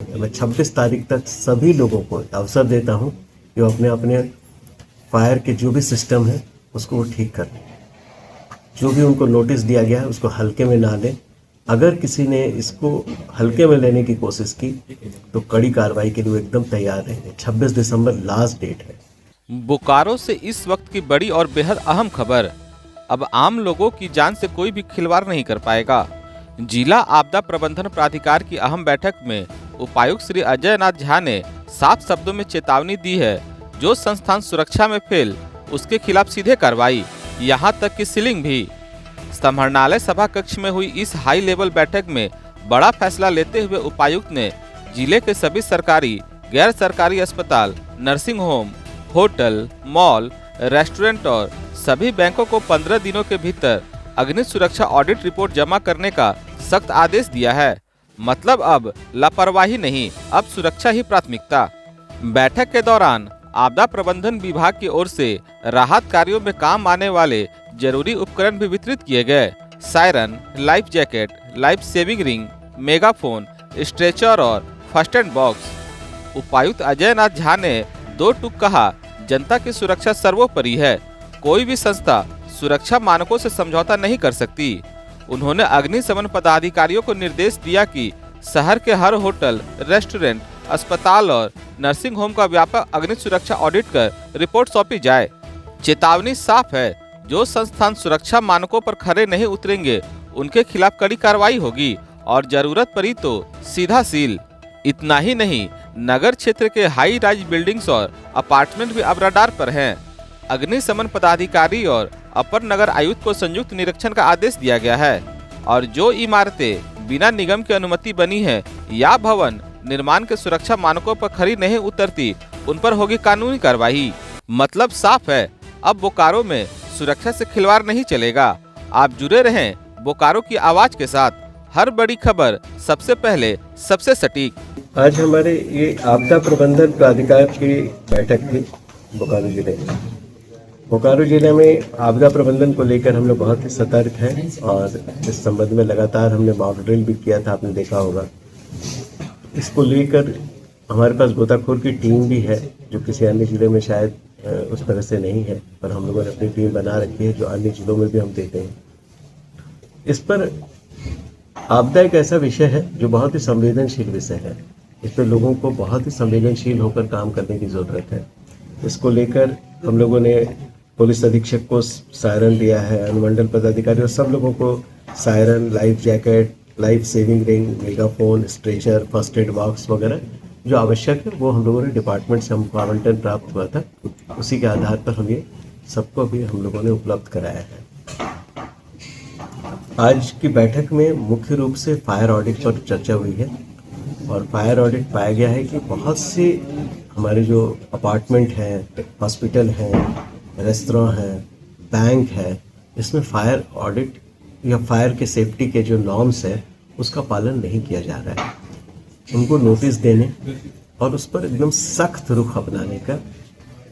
मैं 26 तारीख तक सभी लोगों को अवसर देता हूं कि वो अपने अपने फायर के जो भी सिस्टम है उसको वो ठीक कर लें। जो भी उनको नोटिस दिया गया है उसको हल्के में ना लें। अगर किसी ने इसको हल्के में लेने की कोशिश की तो कड़ी कार्रवाई के लिए वो एकदम तैयार रहेंगे। 26 दिसंबर लास्ट डेट है। बोकारो से इस वक्त की बड़ी और बेहद अहम खबर। अब आम लोगों की जान से कोई भी खिलवाड़ नहीं कर पाएगा। जिला आपदा प्रबंधन प्राधिकार की अहम बैठक में उपायुक्त श्री अजय नाथ झा ने साफ शब्दों में चेतावनी दी है, जो संस्थान सुरक्षा में फेल उसके खिलाफ सीधे कार्रवाई, यहां तक कि सीलिंग भी। समाहरणालय सभा कक्ष में हुई इस हाई लेवल बैठक में बड़ा फैसला लेते हुए उपायुक्त ने जिले के सभी सरकारी, गैर सरकारी अस्पताल, nursing home, hotel, mall, restaurant और सभी बैंकों को 15 दिनों के भीतर अग्नि सुरक्षा ऑडिट रिपोर्ट जमा करने का सख्त आदेश दिया है। मतलब अब लापरवाही नहीं, अब सुरक्षा ही प्राथमिकता। बैठक के दौरान आपदा प्रबंधन विभाग की ओर से राहत कार्यों में काम आने वाले जरूरी उपकरण भी वितरित किए गए। Siren, life jacket, life saving ring, megaphone, stretcher और फर्स्ट एड बॉक्स। उपायुक्त अजय नाथ झा ने दो टूक कहा, जनता की सुरक्षा सर्वोपरि है। कोई भी संस्था सुरक्षा मानकों से समझौता नहीं कर सकती। उन्होंने अग्निशमन पदाधिकारियों को निर्देश दिया कि शहर के हर होटल, रेस्टोरेंट, अस्पताल और नर्सिंग होम का व्यापक अग्नि सुरक्षा ऑडिट कर रिपोर्ट सौंपी जाए। चेतावनी साफ है, जो संस्थान सुरक्षा मानकों पर खरे नहीं उतरेंगे उनके खिलाफ कड़ी कार्रवाई होगी और जरूरत पड़ी तो सीधा सील। इतना ही नहीं, नगर क्षेत्र के हाई राइज बिल्डिंग्स और अपार्टमेंट भी अब रडार पर हैं। अग्निशमन पदाधिकारी और अपर नगर आयुक्त को संयुक्त निरीक्षण का आदेश दिया गया है और जो इमारतें बिना निगम की अनुमति बनी है या भवन निर्माण के सुरक्षा मानकों पर खरी नहीं उतरती, उन पर होगी कानूनी कार्रवाई। मतलब साफ है, अब बोकारो में सुरक्षा से खिलवाड़ नहीं चलेगा। आप जुड़े रहें बोकारो की आवाज के साथ, हर बड़ी खबर सबसे पहले, सबसे सटीक। आज हमारे ये आपदा प्रबंधन प्राधिकार की बैठक थी बोकारो जिले में। बोकारो जिले में आपदा प्रबंधन को लेकर हम लोग बहुत ही सतर्क हैं और इस संबंध में लगातार हमने मॉक ड्रिल भी किया था, आपने देखा होगा। इसको लेकर हमारे पास गोताखोर की टीम भी है, जो किसी अन्य जिले में शायद उस तरह से नहीं है, पर हम लोगों ने अपनी टीम बना रखी है जो अन्य जिलों में भी हम देते हैं। इस पर आपदा एक ऐसा विषय है जो बहुत ही संवेदनशील विषय है। इस पर लोगों को बहुत ही संवेदनशील होकर काम करने की ज़रूरत है। इसको लेकर हम लोगों ने पुलिस अधीक्षक को सायरन दिया है, अनुमंडल पदाधिकारी और सब लोगों को siren, life jacket, life saving ring, megaphone, stretcher, first aid box वगैरह जो आवश्यक है वो हम लोगों ने डिपार्टमेंट से हमको आवंटन प्राप्त हुआ था, उसी के आधार पर हम ये सबको भी हम लोगों ने उपलब्ध कराया है। आज की बैठक में मुख्य रूप से फायर ऑडिट पर चर्चा हुई है और फायर ऑडिट पाया गया है कि बहुत से हमारे जो अपार्टमेंट हैं, हॉस्पिटल हैं, रेस्तरां हैं, बैंक है, इसमें फायर ऑडिट या फायर के सेफ्टी के जो नॉर्म्स है उसका पालन नहीं किया जा रहा है। उनको नोटिस देने और उस पर एकदम सख्त रुख अपनाने का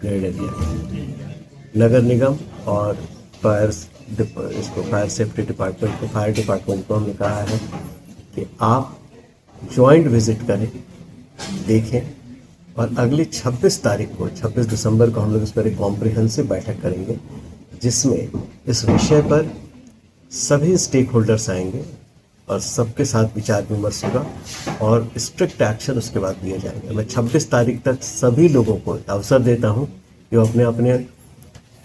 निर्णय दिया। नगर निगम और फायर सेफ्टी डिपार्टमेंट को, फायर डिपार्टमेंट को हमने कहा है कि आप जॉइंट विजिट करें, देखें और अगली 26 तारीख को, 26 दिसंबर को हम लोग इस पर एक कॉम्प्रिहेंसिव बैठक करेंगे, जिसमें इस विषय पर सभी स्टेक होल्डर्स आएंगे और सबके साथ विचार विमर्श होगा और स्ट्रिक्ट एक्शन उसके बाद लिए जाएंगे। मैं 26 तारीख तक सभी लोगों को अवसर देता हूं कि वो अपने अपने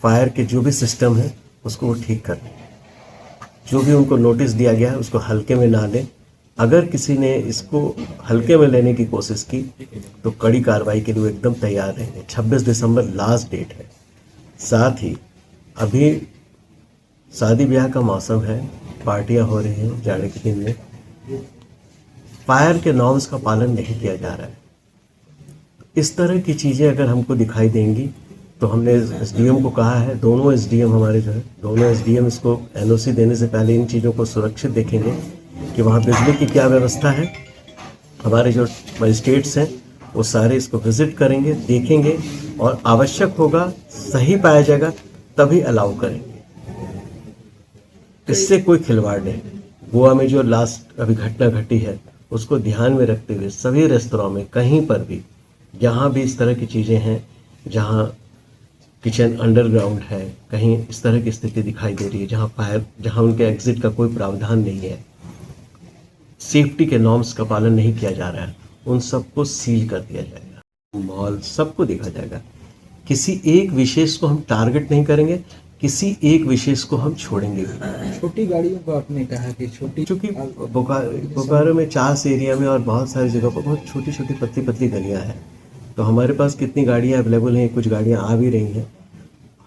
फायर के जो भी सिस्टम है उसको वो ठीक कर लें। जो भी उनको नोटिस दिया गया है उसको हल्के में ना लें। अगर किसी ने इसको हल्के में लेने की कोशिश की तो कड़ी कार्रवाई के लिए वो एकदम तैयार रहेंगे। 26 दिसंबर लास्ट डेट है। साथ ही अभी शादी ब्याह का मौसम है, पार्टियां हो रही हैं जाड़े के दिन में, फायर के नॉर्म्स का पालन नहीं किया जा रहा है। इस तरह की चीज़ें अगर हमको दिखाई देंगी तो हमने एसडीएम को कहा है, दोनों एसडीएम हमारे जो है, दोनों एसडीएम इसको एनओसी देने से पहले इन चीज़ों को सुरक्षित देखेंगे कि वहाँ बिजली की क्या व्यवस्था है। हमारे जो मजिस्ट्रेट्स हैं वो सारे इसको विजिट करेंगे, देखेंगे और आवश्यक होगा, सही पाया जाएगा तभी अलाउ करेंगे। इससे कोई खिलवाड़ नहीं। गोवा में जो लास्ट अभी घटना घटी है उसको ध्यान में रखते हुए सभी रेस्तरां में कहीं पर भी जहाँ भी इस तरह की चीज़ें हैं, जहाँ किचन अंडरग्राउंड है, कहीं इस तरह की स्थिति दिखाई दे रही है जहाँ उनके एग्जिट का कोई प्रावधान नहीं है, सेफ्टी के नॉर्म्स का पालन नहीं किया जा रहा है, उन सबको सील कर दिया जाएगा। मॉल सबको देखा जाएगा। किसी एक विशेष को हम टारगेट नहीं करेंगे, किसी एक विशेष को हम छोड़ेंगे भी। छोटी गाड़ियों को आपने कहा कि छोटी, चूँकि बोकारो में चास एरिया में और बहुत सारी जगह पर बहुत छोटी छोटी पतली पतली गलियाँ हैं, तो हमारे पास कितनी गाड़ियाँ अवेलेबल हैं, कुछ गाड़ियाँ आ भी रही हैं।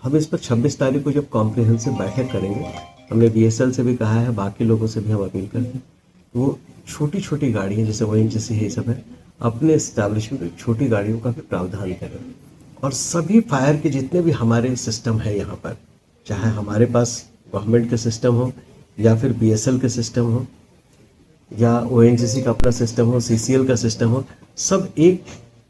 हम इस पर 26 तारीख को जब कॉम्प्रिहेंसिव बैठक करेंगे, हमने BSL से भी कहा है, बाकी लोगों से भी हम अपील करते हैं, वो छोटी छोटी गाड़ियाँ जैसे ONGC है, ये सब है, अपने इस्टेब्लिशमेंट में छोटी गाड़ियों का भी प्रावधान करें। और सभी फायर के जितने भी हमारे सिस्टम है यहाँ पर, चाहे हमारे पास गवर्नमेंट के सिस्टम हो या फिर BSL के सिस्टम हो या ONGC का अपना सिस्टम हो, CCL का सिस्टम हो, सब एक